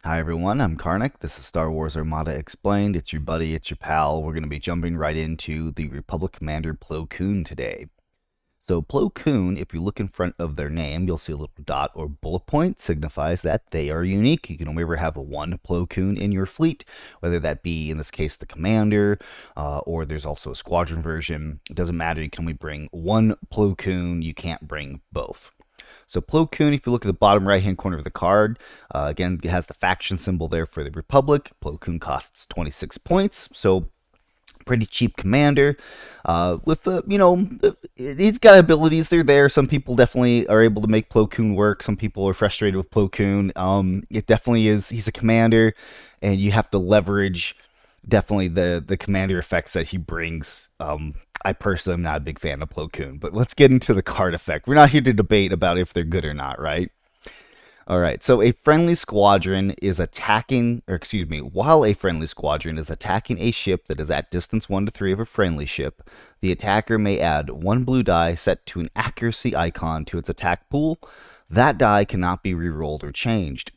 Hi everyone, I'm Karnik. This is Star Wars Armada Explained. It's your buddy, it's your pal. We're going to be jumping right into the Republic Commander Plo Koon today. So Plo Koon, if you look in front of their name, you'll see a little dot or bullet point, signifies that they are unique. You can only ever have one Plo Koon in your fleet, whether that be, in this case, the commander, or there's also a squadron version. It doesn't matter, you can only bring one Plo Koon, you can't bring both. So Plo Koon, if you look at the bottom right-hand corner of the card, again, it has the faction symbol there for the Republic. Plo Koon costs 26 points, so pretty cheap commander. He's got abilities. They're there. Some people definitely are able to make Plo Koon work. Some people are frustrated with Plo Koon. It definitely is. He's a commander, and you have to leverage definitely the commander effects that he brings. I personally am not a big fan of Plo Koon, but let's get into the card effect. We're not here to debate about if they're good or not, right? All right, so a friendly squadron is attacking, or excuse me, while a friendly squadron is attacking a ship that is at distance 1 to 3 of a friendly ship, the attacker may add one blue die set to an accuracy icon to its attack pool. That die cannot be rerolled or changed.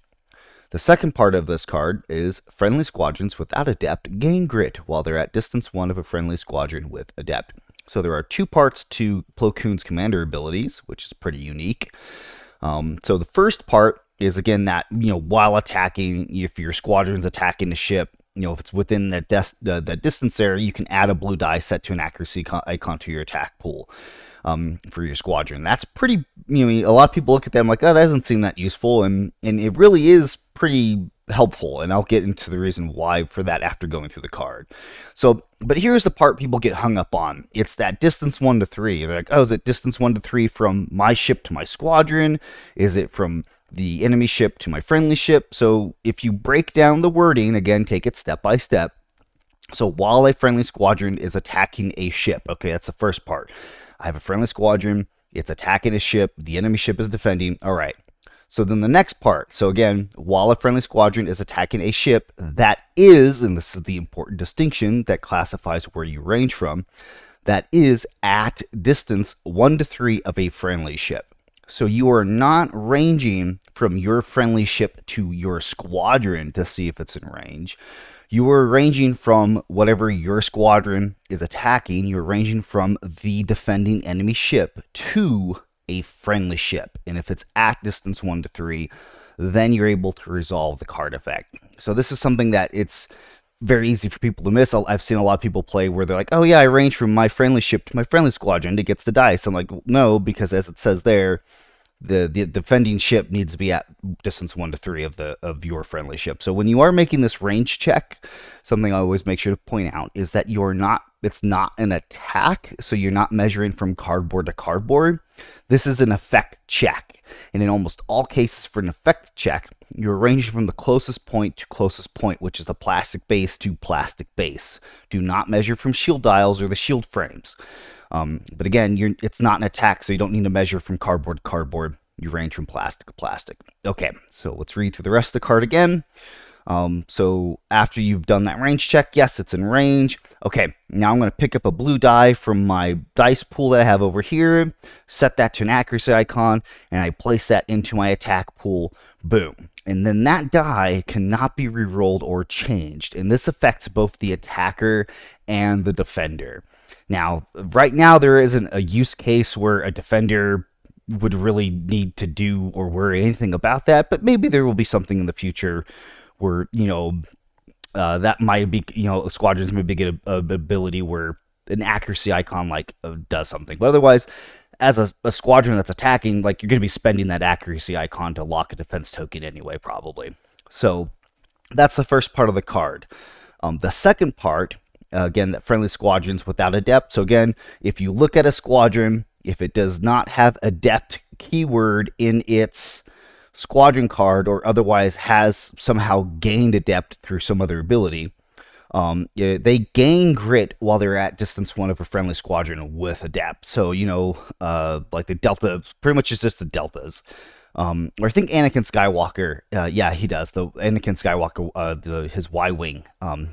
The second part of this card is friendly squadrons without adept gain grit while they're at distance 1 of a friendly squadron with adept. So there are two parts to Plo Koon's commander abilities, which is pretty unique. So the first part is, again, that, while attacking, if your squadron's attacking the ship, if it's within the distance there, you can add a blue die set to an accuracy icon to your attack pool for your squadron. That's pretty, a lot of people look at them like, oh, that doesn't seem that useful, and it really is pretty helpful, and I'll get into the reason why for that after going through the card. So, but here's the part people get hung up on. It's that distance 1 to 3. They're like, oh, is it distance 1 to 3 from my ship to my squadron? Is it from the enemy ship to my friendly ship? So if you break down the wording, again, take it step by step. So while a friendly squadron is attacking a ship, okay, that's the first part. I have a friendly squadron, it's attacking a ship, the enemy ship is defending, all right. So then the next part, so again, while a friendly squadron is attacking a ship that is, and this is the important distinction that classifies where you range from, that is at distance 1 to 3 of a friendly ship. So you are not ranging from your friendly ship to your squadron to see if it's in range. You are ranging from whatever your squadron is attacking. You're ranging from the defending enemy ship to a friendly ship. And if it's at distance 1 to 3, then you're able to resolve the card effect. So this is something that it's very easy for people to miss. I've seen a lot of people play where they're like, oh yeah, I range from my friendly ship to my friendly squadron. It gets the dice. I'm like, no, because as it says there, the defending ship needs to be at distance 1 to 3 of your friendly ship. So when you are making this range check, something I always make sure to point out is that it's not an attack, so you're not measuring from cardboard to cardboard. This is an effect check. And in almost all cases for an effect check, you're ranging from the closest point to closest point, which is the plastic base to plastic base. Do not measure from shield dials or the shield frames. But again, it's not an attack, so you don't need to measure from cardboard to cardboard. You range from plastic to plastic. Okay, so let's read through the rest of the card again. So after you've done that range check, yes, it's in range. Okay, now I'm going to pick up a blue die from my dice pool that I have over here, set that to an accuracy icon, and I place that into my attack pool. Boom. And then that die cannot be rerolled or changed. And this affects both the attacker and the defender. Now, right now, there isn't a use case where a defender would really need to do or worry anything about that, but maybe there will be something in the future where, that might be, squadrons maybe get a ability where an accuracy icon does something. But otherwise, as a squadron that's attacking, you're going to be spending that accuracy icon to lock a defense token anyway, probably. So that's the first part of the card. The second part, again, that friendly squadrons without adept. So again, if you look at a squadron, if it does not have adept keyword in its squadron card or otherwise has somehow gained adept through some other ability, they gain grit while they're at distance 1 of a friendly squadron with adept. So, like the delta, pretty much is just the deltas. Or I think Anakin Skywalker, yeah, he does. The Anakin Skywalker, his Y-Wing,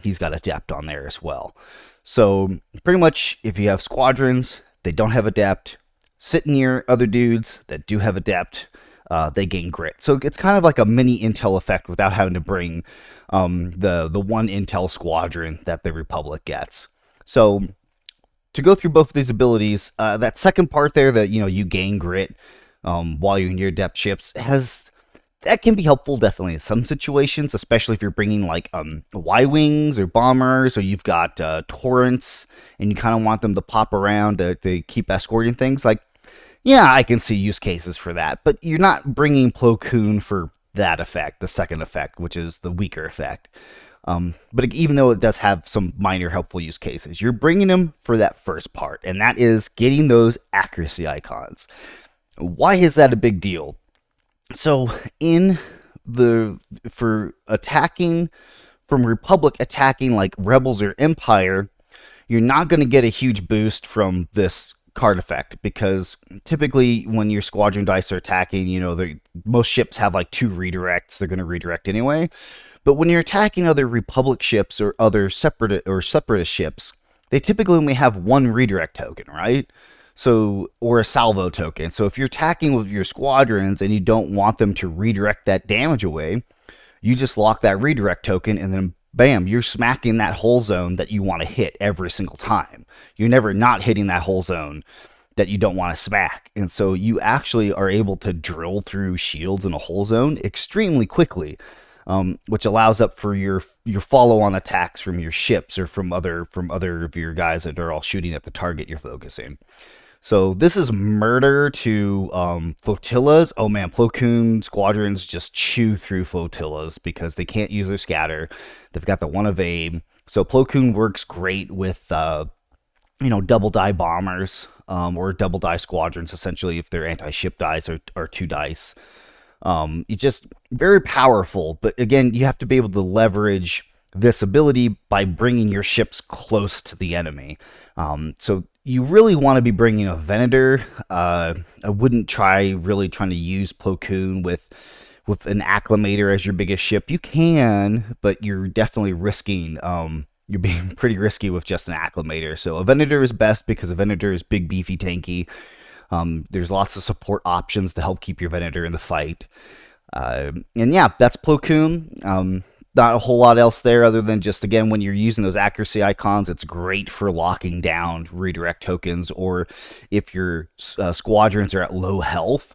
he's got adept on there as well. So pretty much if you have squadrons, they don't have adept, sit near other dudes that do have adept, they gain grit. So it's kind of like a mini intel effect without having to bring the one intel squadron that the Republic gets. So to go through both of these abilities, that second part there that you gain grit while you're in your depth ships has that can be helpful definitely in some situations, especially if you're bringing like Y-wings or bombers, or you've got torrents and you kind of want them to pop around to keep escorting things. Like, yeah, I can see use cases for that, but you're not bringing Plo Koon for that effect, the second effect, which is the weaker effect. But even though it does have some minor helpful use cases, you're bringing them for that first part, and that is getting those accuracy icons. Why is that a big deal? So for attacking from Republic attacking like Rebels or Empire, you're not going to get a huge boost from this card effect, because typically when your squadron dice are attacking, most ships have like 2 redirects. They're going to redirect anyway. But when you're attacking other Republic ships or other separatist ships, they typically only have 1 redirect token, right? So, or a salvo token. So if you're attacking with your squadrons and you don't want them to redirect that damage away, you just lock that redirect token, and then bam, you're smacking that whole zone that you want to hit every single time. You're never not hitting that whole zone that you don't want to smack. And so you actually are able to drill through shields in a whole zone extremely quickly, which allows up for your follow-on attacks from your ships or from other of your guys that are all shooting at the target you're focusing. So this is murder to flotillas. Oh man, Plo Koon squadrons just chew through flotillas because they can't use their scatter. They've got the one of aim. So Plo Koon works great with double die bombers or double die squadrons, essentially, if their anti-ship dice are 2 dice. It's just very powerful, but again, you have to be able to leverage this ability by bringing your ships close to the enemy. So you really want to be bringing a Venator. I wouldn't really trying to use Plo Koon with an Acclamator as your biggest ship. You can, but you're definitely risking. You're being pretty risky with just an Acclamator. So a Venator is best because a Venator is big, beefy, tanky. There's lots of support options to help keep your Venator in the fight. And yeah, that's Plo Koon. Not a whole lot else there other than just, again, when you're using those accuracy icons, it's great for locking down redirect tokens, or if your squadrons are at low health,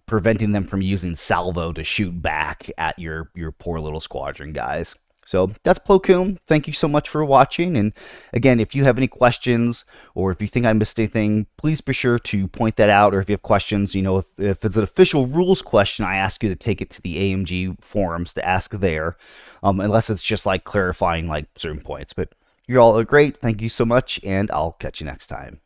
preventing them from using salvo to shoot back at your poor little squadron guys. So that's Plo Koon. Thank you so much for watching. And again, if you have any questions or if you think I missed anything, please be sure to point that out. Or if you have questions, if it's an official rules question, I ask you to take it to the AMG forums to ask there, unless it's just like clarifying like certain points. But you're all great. Thank you so much, and I'll catch you next time.